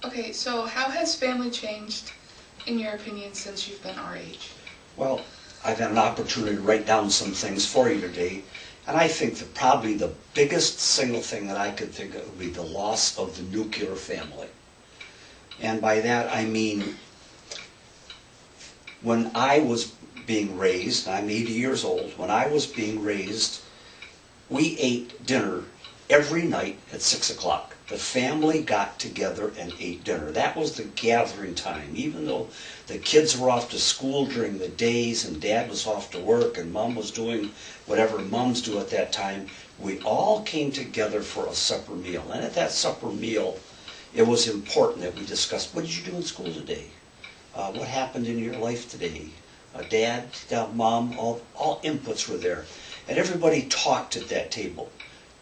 Okay, so how has family changed, in your opinion, since you've been our age? Well, I've had an opportunity to write down some things for you today, and I think that probably the biggest single thing that I could think of would be the loss of the nuclear family. And by that I mean, when I was being raised, I'm 80 years old, when I was being raised, we ate dinner every night at 6 o'clock. The family got together and ate dinner. That was the gathering time. Even though the kids were off to school during the days and Dad was off to work and Mom was doing whatever moms do at that time, we all came together for a supper meal. And at that supper meal, it was important that we discussed, what did you do in school today? What happened in your life today? Dad, Mom, all inputs were there. And everybody talked at that table.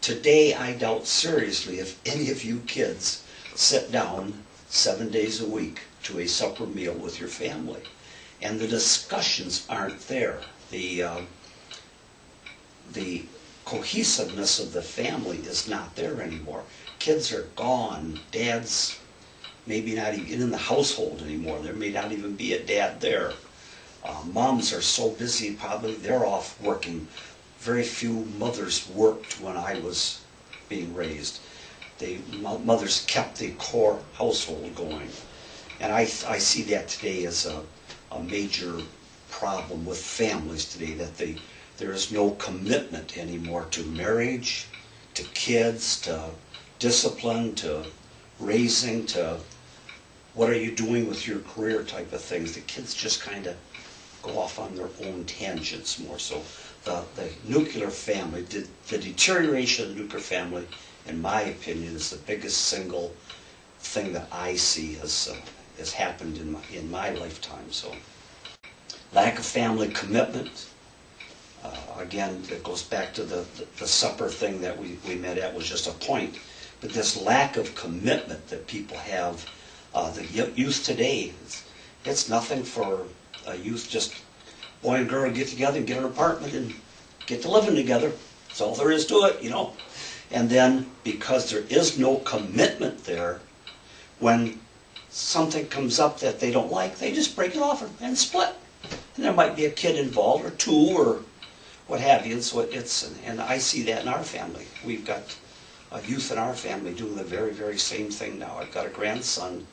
Today, I doubt seriously if any of you kids sit down 7 days a week to a supper meal with your family. And the discussions aren't there. The cohesiveness of the family is not there anymore. Kids are gone. Dad's maybe not even in the household anymore. There may not even be a dad there. Moms are so busy, probably they're off working. Very few mothers worked when I was being raised. Mothers kept the core household going. And I see that today as a major problem with families today, that there is no commitment anymore to marriage, to kids, to discipline, to raising, to what are you doing with your career type of things. The kids just kind of go off on their own tangents more so. The nuclear family, the deterioration of the nuclear family, in my opinion, is the biggest single thing that I see has happened in my lifetime. So, lack of family commitment. Again, it goes back to the supper thing that we met at was just a point. But this lack of commitment that people have, the youth today, it's nothing for a youth just boy and girl get together and get an apartment and get to living together. That's all there is to it, you know. And then, because there is no commitment there, when something comes up that they don't like, they just break it off and split. And there might be a kid involved, or two, or what have you. So and I see that in our family. We've got a youth in our family doing the very, very same thing now. I've got a grandson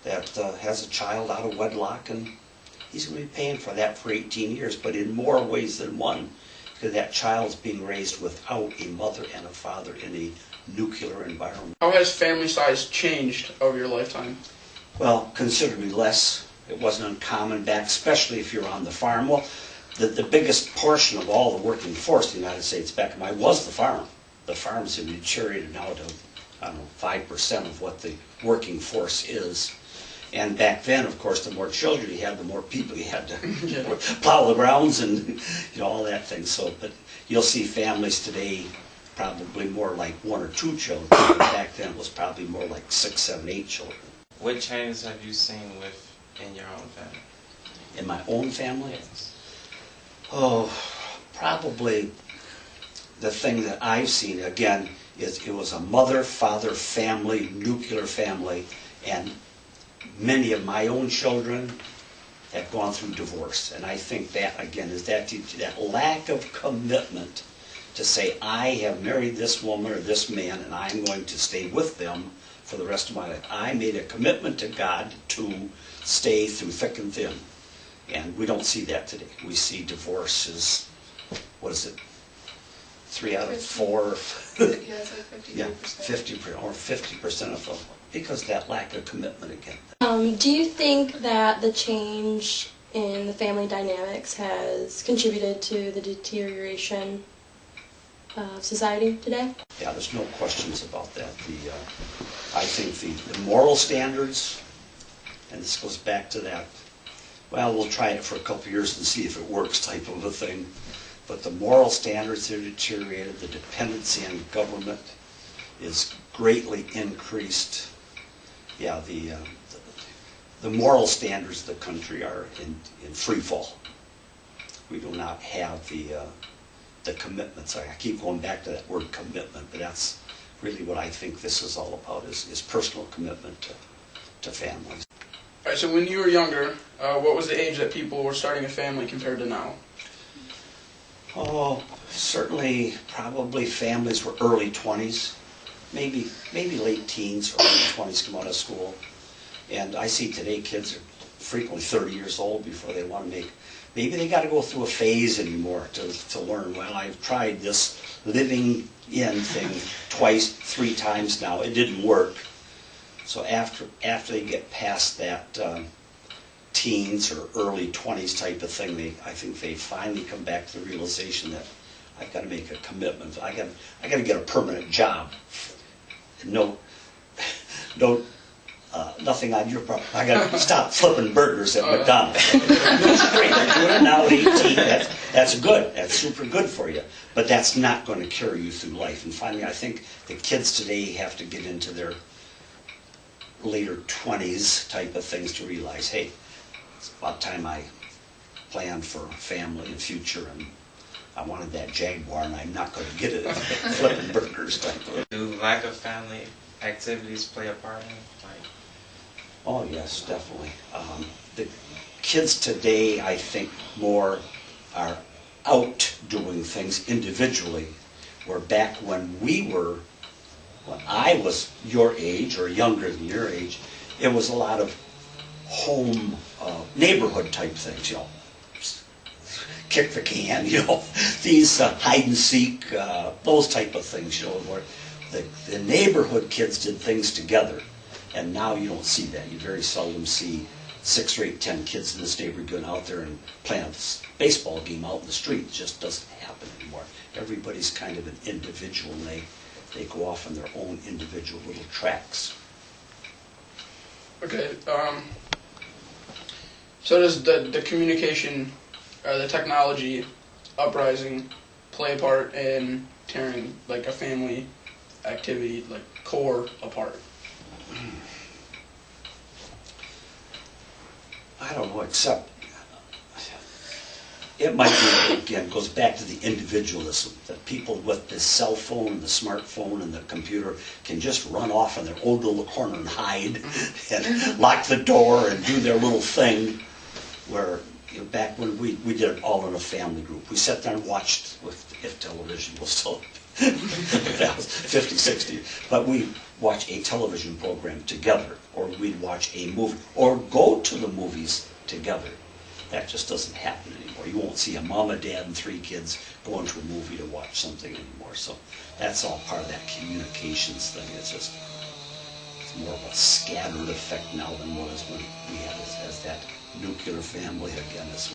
that has a child out of wedlock, and he's going to be paying for that for 18 years, but in more ways than one, because that child's being raised without a mother and a father in a nuclear environment. How has family size changed over your lifetime? Well, considerably less. It wasn't uncommon back, especially if you're on the farm. Well, the biggest portion of all the working force in the United States back in my was the farm. The farms have deteriorated now to, I don't know, 5% of what the working force is. And back then, of course, the more children you had, the more people you had to plow the grounds and all that thing. So, but you'll see families today probably more like 1 or 2 children. Back then, it was probably more like 6, 7, 8 children. What changes have you seen in your own family? In my own family? Yes. Oh, probably the thing that I've seen, again, is it was a mother, father, family, nuclear family, and many of my own children have gone through divorce. And I think that, again, is that lack of commitment to say, I have married this woman or this man, and I'm going to stay with them for the rest of my life. I made a commitment to God to stay through thick and thin. And we don't see that today. We see divorce as, what is it, 3 out of 4? Yeah, it's like 53%. Yeah, 50% or 50% of them, because that lack of commitment again. Do you think that the change in the family dynamics has contributed to the deterioration of society today? Yeah, there's no questions about that. I think the moral standards, and this goes back to that, well, we'll try it for a couple of years and see if it works type of a thing. But the moral standards are deteriorated. The dependency on government is greatly increased. Yeah, the moral standards of the country are in free fall. We do not have the commitments. I keep going back to that word commitment, but that's really what I think this is all about, is personal commitment to families. All right, so when you were younger, what was the age that people were starting a family compared to now? Oh, certainly, probably families were early 20s, maybe late teens, early 20s come out of school. And I see today kids are frequently 30 years old before they want to make, maybe they got to go through a phase anymore to learn, well, I've tried this living in thing twice, 3 times now, it didn't work. So after they get past that teens or early 20s type of thing, I think they finally come back to the realization that I've got to make a commitment. I got to get a permanent job. Nothing on your part. I got to stop flipping burgers at McDonald's. That's great. They're doing it now at 18. That's good. That's super good for you. But that's not going to carry you through life. And finally, I think the kids today have to get into their later 20s type of things to realize, hey, it's about time I planned for a family and future, and I wanted that Jaguar, and I'm not going to get it flipping burgers type of thing. Do lack of family activities play a part in it? Oh, yes, definitely. The kids today, I think, more are out doing things individually, where back when I was your age or younger than your age, it was a lot of home, neighborhood type things, kick the can, these hide and seek, those type of things, where the neighborhood kids did things together. And now you don't see that. You very seldom see 6 or 8, 10 kids in this neighborhood going out there and playing a baseball game out in the street. It just doesn't happen anymore. Everybody's kind of an individual, and they go off on their own individual little tracks. Okay, so does the communication, the technology uprising play a part in tearing like a family activity, like core apart? I don't know, except it might be, again, goes back to the individualism, that people with the cell phone and the smartphone and the computer can just run off in their own little corner and hide and lock the door and do their little thing, where back when we did it all in a family group. We sat there and watched, if television was still, that was 50, 60, but we watch a television program together, or we'd watch a movie, or go to the movies together. That just doesn't happen anymore. You won't see a mom, a dad, and 3 kids going to a movie to watch something anymore. So that's all part of that communications thing. It's more of a scattered effect now than was when we had as that nuclear family again.